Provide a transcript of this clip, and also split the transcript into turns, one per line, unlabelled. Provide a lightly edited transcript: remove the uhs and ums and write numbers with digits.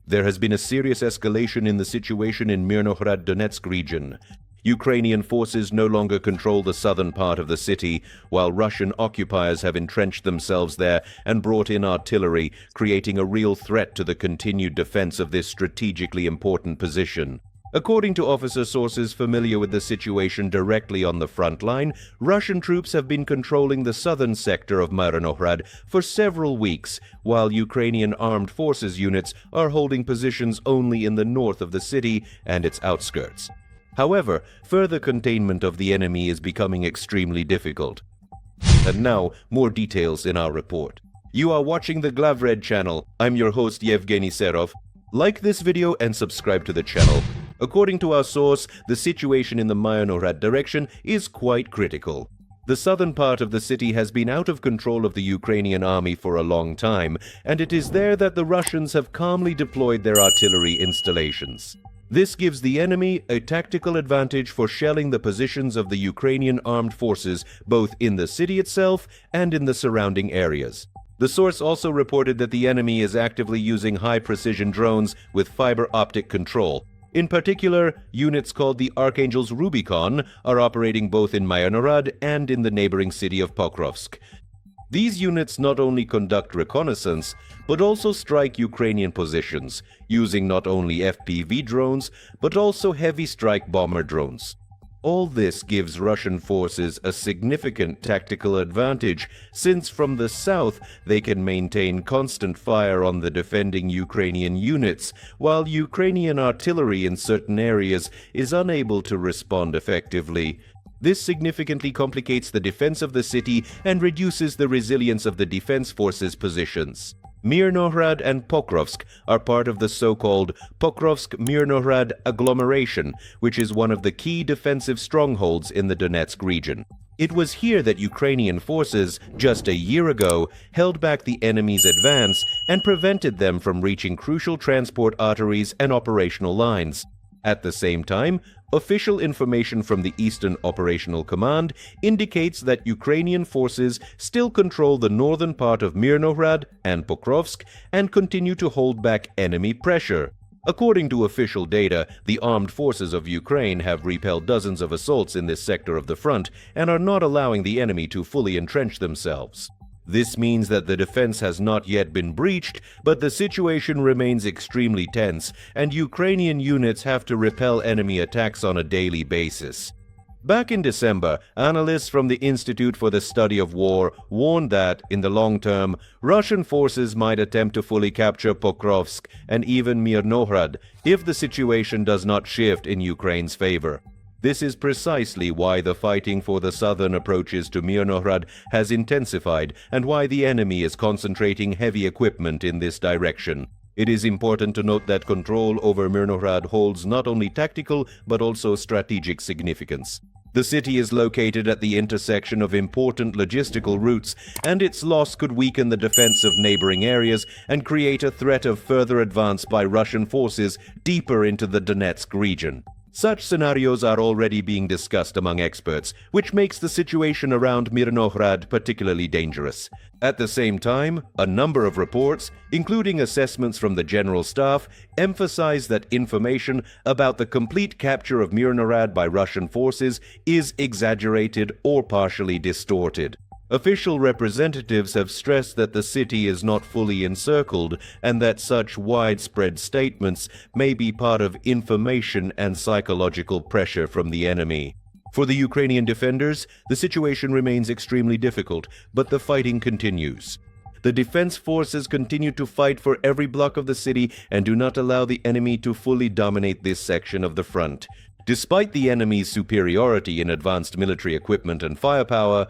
There has been a serious escalation in the situation in Mirnograd, Donetsk region. Ukrainian forces no longer control the southern part of the city, while Russian occupiers have entrenched themselves there and brought in artillery, creating a real threat to the continued defense of this strategically important position. According to officer sources familiar with the situation directly on the front line, Russian troops have been controlling the southern sector of Mirnograd for several weeks, while Ukrainian armed forces units are holding positions only in the north of the city and its outskirts. However, further containment of the enemy is becoming extremely difficult. And now, more details in our report. You are watching the Glavred channel. I'm your host Yevgeny Serov. Like this video and subscribe to the channel. According to our source, the situation in the Mirnograd direction is quite critical. The southern part of the city has been out of control of the Ukrainian army for a long time, and it is there that the Russians have calmly deployed their artillery installations. This gives the enemy a tactical advantage for shelling the positions of the Ukrainian armed forces both in the city itself and in the surrounding areas. The source also reported that the enemy is actively using high-precision drones with fiber optic control. In particular, units called the Archangel's Rubicon are operating both in Mirnograd and in the neighboring city of Pokrovsk. These units not only conduct reconnaissance, but also strike Ukrainian positions, using not only FPV drones, but also heavy strike bomber drones. All this gives Russian forces a significant tactical advantage, since from the south they can maintain constant fire on the defending Ukrainian units, while Ukrainian artillery in certain areas is unable to respond effectively. This significantly complicates the defense of the city and reduces the resilience of the defense forces' positions. Mirnograd and Pokrovsk are part of the so-called Pokrovsk-Mirnograd agglomeration, which is one of the key defensive strongholds in the Donetsk region. It was here that Ukrainian forces, just a year ago, held back the enemy's advance and prevented them from reaching crucial transport arteries and operational lines. At the same time, official information from the Eastern Operational Command indicates that Ukrainian forces still control the northern part of Mirnograd and Pokrovsk and continue to hold back enemy pressure. According to official data, the armed forces of Ukraine have repelled dozens of assaults in this sector of the front and are not allowing the enemy to fully entrench themselves. This means that the defense has not yet been breached, but the situation remains extremely tense, and Ukrainian units have to repel enemy attacks on a daily basis. Back in December, analysts from the Institute for the Study of War warned that, in the long term, Russian forces might attempt to fully capture Pokrovsk and even Mirnograd if the situation does not shift in Ukraine's favor. This is precisely why the fighting for the southern approaches to Mirnograd has intensified and why the enemy is concentrating heavy equipment in this direction. It is important to note that control over Mirnograd holds not only tactical but also strategic significance. The city is located at the intersection of important logistical routes, and its loss could weaken the defense of neighboring areas and create a threat of further advance by Russian forces deeper into the Donetsk region. Such scenarios are already being discussed among experts, which makes the situation around Mirnograd particularly dangerous. At the same time, a number of reports, including assessments from the General Staff, emphasize that information about the complete capture of Mirnograd by Russian forces is exaggerated or partially distorted. Official representatives have stressed that the city is not fully encircled and that such widespread statements may be part of information and psychological pressure from the enemy. For the Ukrainian defenders, the situation remains extremely difficult, but the fighting continues. The defense forces continue to fight for every block of the city and do not allow the enemy to fully dominate this section of the front. Despite the enemy's superiority in advanced military equipment and firepower,